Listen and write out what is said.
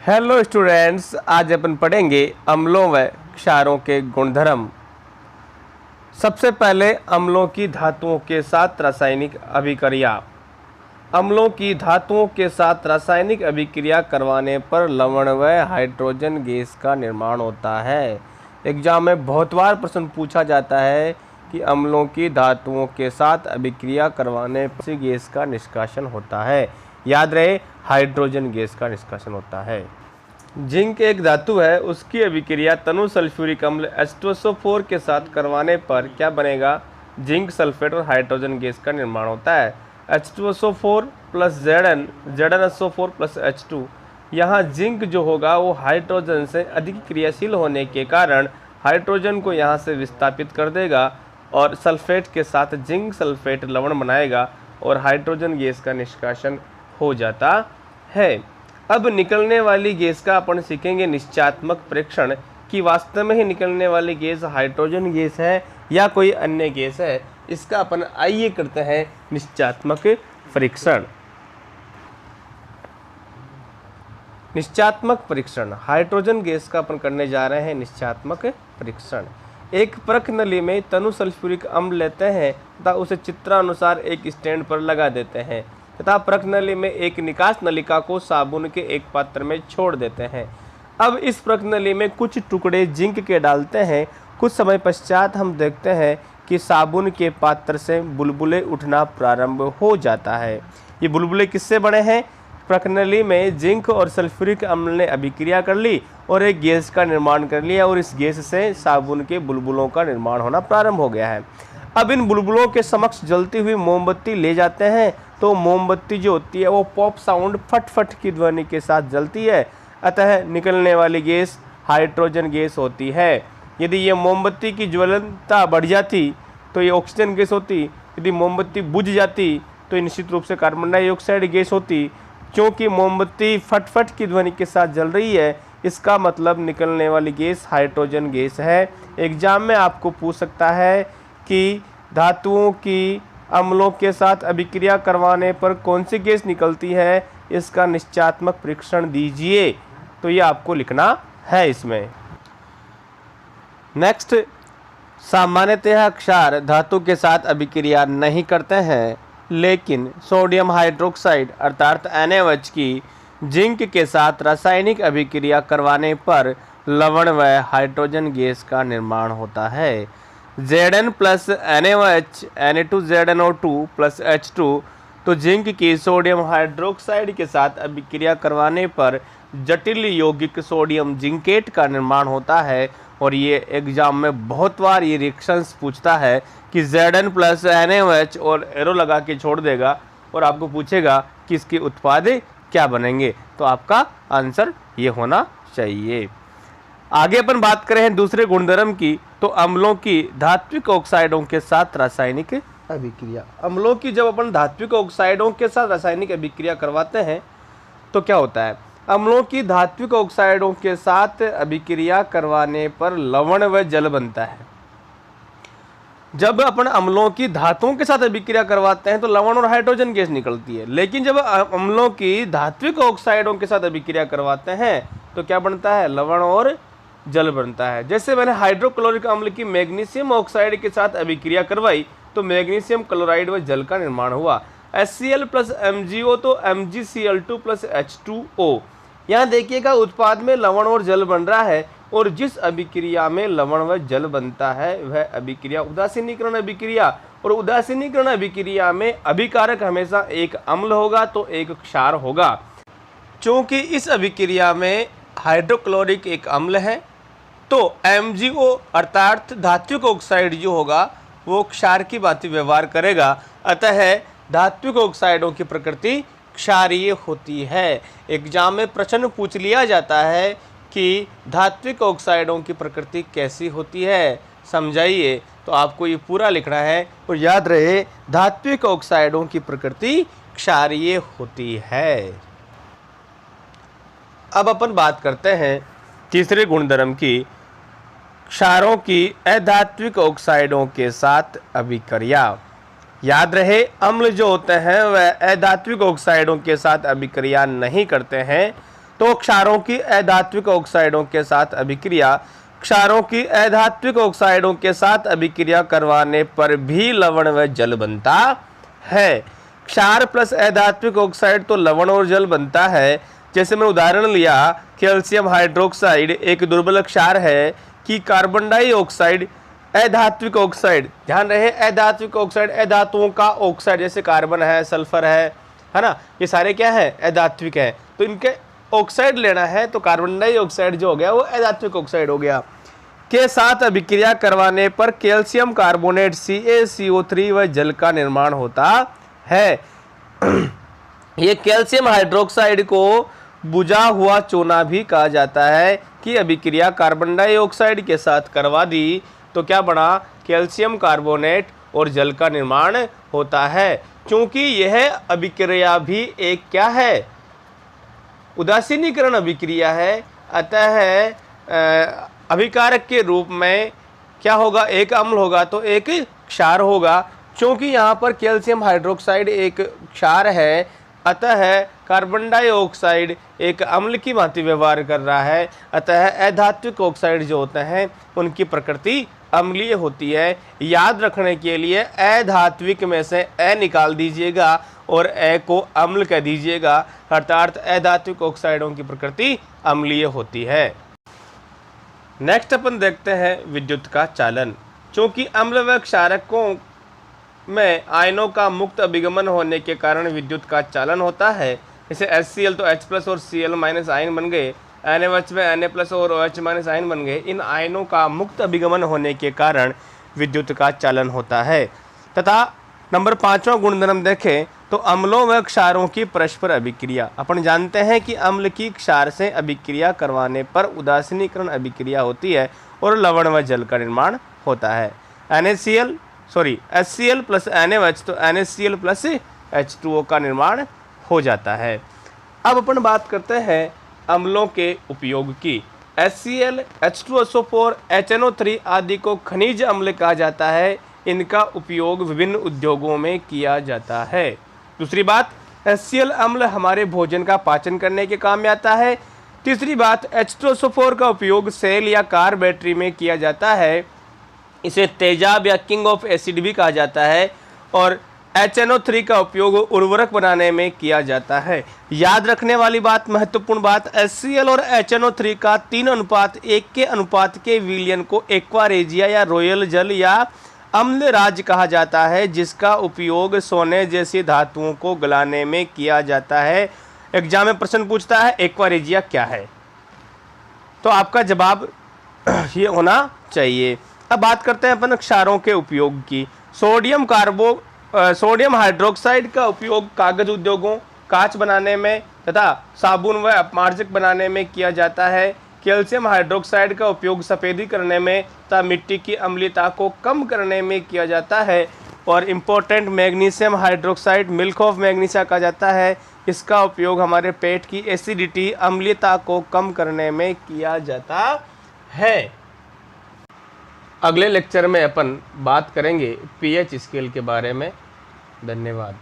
Hello students, आज अपन पढ़ेंगे अम्लों व क्षारों के गुणधर्म। सबसे पहले अम्लों की धातुओं के साथ रासायनिक अभिक्रिया। अम्लों की धातुओं के साथ रासायनिक अभिक्रिया करवाने पर लवण व हाइड्रोजन गैस का निर्माण होता है। एग्जाम में बहुत बार प्रश्न पूछा जाता है कि अम्लों की धातुओं के साथ अभिक्रिया करवाने पर गैस का निष्कासन होता है। याद रहे, हाइड्रोजन गैस का निष्कासन होता है। जिंक एक धातु है, उसकी अभिक्रिया तनु सल्फ्यूरिक अम्ल H2SO4 के साथ करवाने पर क्या बनेगा? जिंक सल्फेट और हाइड्रोजन गैस का निर्माण होता है। H2SO4 plus ZnSO4 plus H2। यहाँ जिंक जो होगा वो हाइड्रोजन से अधिक क्रियाशील होने के कारण हाइड्रोजन को यहाँ से विस्थापित कर देगा और सल्फेट के साथ जिंक सल्फेट लवण बनाएगा और हाइड्रोजन गैस का निष्कासन हो जाता है। अब निकलने वाली गैस का अपन सीखेंगे निश्चयात्मक परीक्षण कि वास्तव में ही निकलने वाली गैस हाइड्रोजन गैस है या कोई अन्य गैस है। इसका अपन आइए करते हैं निश्चयात्मक परीक्षण। निश्चयात्मक परीक्षण, हाइड्रोजन गैस का अपन करने जा रहे हैं निश्चयात्मक परीक्षण। एक परख नली में तनु सल्फ्यूरिक अम्ल लेते हैं तथा उसे चित्रानुसार एक स्टैंड पर लगा देते हैं तथा परख नली में एक निकास नलिका को साबुन के एक पात्र में छोड़ देते हैं। अब इस परख नली में कुछ टुकड़े जिंक के डालते हैं। कुछ समय पश्चात हम देखते हैं कि साबुन के पात्र से बुलबुले उठना प्रारंभ हो जाता है। ये बुलबुले किससे बने हैं? परख नली में जिंक और सल्फ्यूरिक अम्ल ने अभिक्रिया कर ली और एक गैस का निर्माण कर लिया और इस गैस से साबुन के बुलबुलों का निर्माण होना प्रारंभ हो गया है। अब इन बुलबुलों के समक्ष जलती हुई मोमबत्ती ले जाते हैं तो मोमबत्ती जो होती है वो पॉप साउंड फट फट की ध्वनि के साथ जलती है। अतः निकलने वाली गैस हाइड्रोजन गैस होती है। यदि ये मोमबत्ती की ज्वलनता बढ़ जाती तो ये ऑक्सीजन गैस होती। यदि मोमबत्ती बुझ जाती तो ये निश्चित रूप से कार्बन डाइऑक्साइड गैस होती। क्योंकि मोमबत्ती फट फट की ध्वनि के साथ जल रही है, इसका मतलब निकलने वाली गैस हाइड्रोजन गैस है। एग्जाम में आपको पूछ सकता है कि धातुओं की अम्लों के साथ अभिक्रिया करवाने पर कौन सी गैस निकलती है, इसका निश्चयात्मक परीक्षण दीजिए। तो ये आपको लिखना है इसमें। नेक्स्ट, सामान्यतः क्षार धातु के साथ अभिक्रिया नहीं करते हैं, लेकिन सोडियम हाइड्रोक्साइड अर्थात NaOH की जिंक के साथ रासायनिक अभिक्रिया करवाने पर लवण व हाइड्रोजन गैस का निर्माण होता है। Zn plus NaOH Na2ZnO2 plus H2। तो जिंक की सोडियम हाइड्रोक्साइड के साथ अभिक्रिया करवाने पर जटिल यौगिक सोडियम जिंकेट का निर्माण होता है। और ये एग्जाम में बहुत बार ये रिएक्शंस पूछता है कि Zn प्लस NaOH और एरो लगा के छोड़ देगा और आपको पूछेगा कि इसके उत्पाद क्या बनेंगे। तो आपका आंसर ये होना चाहिए। आगे अपन बात करें हैं दूसरे गुणधर्म की, तो अम्लों की धात्विक ऑक्साइडों के साथ रासायनिक अभिक्रिया। अम्लों की जब अपन धात्विक ऑक्साइडों के साथ रासायनिक अभिक्रिया करवाते हैं तो क्या होता है? अम्लों की धात्विक ऑक्साइडों के साथ अभिक्रिया करवाने पर लवण व जल बनता है। जब अपन अम्लों की धातुओं के साथ अभिक्रिया करवाते हैं तो लवण और हाइड्रोजन गैस निकलती है, लेकिन जब अम्लों की धात्विक ऑक्साइडों के साथ अभिक्रिया करवाते हैं तो क्या बनता है? लवण और जल बनता है। जैसे मैंने हाइड्रोक्लोरिक अम्ल की मैग्नीशियम ऑक्साइड के साथ अभिक्रिया करवाई तो मैग्नीशियम क्लोराइड व जल का निर्माण हुआ। HCl प्लस MgO तो MgCl2 प्लस H2O। यहाँ देखिएगा उत्पाद में लवण और जल बन रहा है और जिस अभिक्रिया में लवण व जल बनता है वह अभिक्रिया उदासीनीकरण अभिक्रिया। और उदासीनीकरण अभिक्रिया में अभिकारक हमेशा एक अम्ल होगा तो एक क्षार होगा। चूँकि इस अभिक्रिया में हाइड्रोक्लोरिक एक अम्ल है तो MgO अर्थात धात्विक ऑक्साइड जो होगा वो क्षार की भांति व्यवहार करेगा। अतः धात्विक ऑक्साइडों की प्रकृति क्षारीय होती है। एग्जाम में प्रश्न पूछ लिया जाता है कि धात्विक ऑक्साइडों की प्रकृति कैसी होती है, समझाइए। तो आपको ये पूरा लिखना है और याद रहे धात्विक ऑक्साइडों की प्रकृति क्षारीय होती है। अब अपन बात करते हैं तीसरे गुणधर्म की, क्षारों की अधात्विक ऑक्साइडों के साथ अभिक्रिया। याद रहे अम्ल जो होते हैं वह अधात्विक ऑक्साइडों के साथ अभिक्रिया नहीं करते हैं। तो क्षारों की अधात्विक ऑक्साइडों के साथ अभिक्रिया, क्षारों की अधात्विक ऑक्साइडों के साथ अभिक्रिया करवाने पर भी लवण व जल बनता है। क्षार प्लस अधात्विक ऑक्साइड तो लवण और जल बनता है। जैसे मैं उदाहरण लिया, कैल्शियम हाइड्रोक्साइड एक दुर्बल क्षार है कि कार्बन डाइऑक्साइड अधात्विक ऑक्साइड, ध्यान रहे अधात्विक ऑक्साइड, अधातुओं का ऑक्साइड, जैसे कार्बन है, सल्फर है ना, ये सारे क्या है, अधात्विक है। तो इनके ऑक्साइड लेना है तो कार्बन डाइऑक्साइड जो हो गया वो अधात्विक ऑक्साइड हो गया, के साथ अभिक्रिया करवाने पर कैल्शियम कार्बोनेट CaCO3 व जल का निर्माण होता है। ये कैल्शियम हाइड्रोक्साइड को बुझा हुआ चूना भी कहा जाता है कि अभिक्रिया कार्बन डाइऑक्साइड के साथ करवा दी तो क्या बना, कैल्शियम कार्बोनेट और जल का निर्माण होता है। क्योंकि यह अभिक्रिया भी एक क्या है, उदासीनीकरण अभिक्रिया है, अतः अभिकारक के रूप में क्या होगा, एक अम्ल होगा तो एक क्षार होगा। क्योंकि यहाँ पर कैल्शियम हाइड्रोक्साइड एक क्षार है, अतः कार्बन डाइऑक्साइड एक अम्ल की भांति व्यवहार कर रहा है, अतः अधात्विक ऑक्साइड जो होते हैं उनकी प्रकृति अम्लीय होती है। याद रखने के लिए अधात्विक में से अ निकाल दीजिएगा और अ को अम्ल कह दीजिएगा, अर्थात अधात्विक ऑक्साइडों की प्रकृति अम्लीय होती है। नेक्स्ट अपन देखते हैं विद्युत का चालन। चूंकि अम्ल व क्षारकों में आयनों का मुक्त अभिगमन होने के कारण विद्युत का चालन होता है। जैसे HCl तो H+ और Cl- आयन बन गए, NaOH में Na+ और OH- आयन बन गए। इन आयनों का मुक्त अभिगमन होने के कारण विद्युत का चालन होता है। तथा नंबर 5वां गुणधर्म देखें तो अम्लों व क्षारों की परस्पर अभिक्रिया। अपन जानते हैं कि अम्ल की क्षार से अभिक्रिया करवाने पर उदासीनीकरण अभिक्रिया होती है और लवण व जल का निर्माण होता है। HCl प्लस NaOH तो NaCl प्लस H2O का निर्माण हो जाता है। अब अपन बात करते हैं अम्लों के उपयोग की। HCl, H2SO4, HNO3 आदि को खनिज अम्ल कहा जाता है। इनका उपयोग विभिन्न उद्योगों में किया जाता है। दूसरी बात, HCl अम्ल हमारे भोजन का पाचन करने के काम में आता है। तीसरी बात, H2SO4 का उपयोग सेल या कार बैटरी में किया जाता है। इसे तेजाब या किंग ऑफ एसिड भी कहा जाता है। और HNO3 का उपयोग उर्वरक बनाने में किया जाता है। याद रखने वाली बात, महत्वपूर्ण बात, HCl और HNO3 का 3:1 के अनुपात के विलयन को एक्वारेजिया या रॉयल जल या अम्ल राज कहा जाता है, जिसका उपयोग सोने जैसी धातुओं को गलाने में किया जाता है। एग्जाम में प्रश्न पूछता है एक्वारेजिया क्या है, तो आपका जवाब ये होना चाहिए। अब बात करते हैं अपन क्षारों के उपयोग की। सोडियम हाइड्रोक्साइड का उपयोग कागज उद्योगों, कांच बनाने में तथा साबुन व अपमार्जक बनाने में किया जाता है। कैल्शियम हाइड्रोक्साइड का उपयोग सफ़ेदी करने में तथा मिट्टी की अम्लीयता को कम करने में किया जाता है। और important, magnesium hydroxide milk of magnesia कहा जाता है। इसका उपयोग हमारे पेट की एसिडिटी, अम्लीयता को कम करने में किया जाता है। अगले लेक्चर में अपन बात करेंगे pH स्केल के बारे में। धन्यवाद।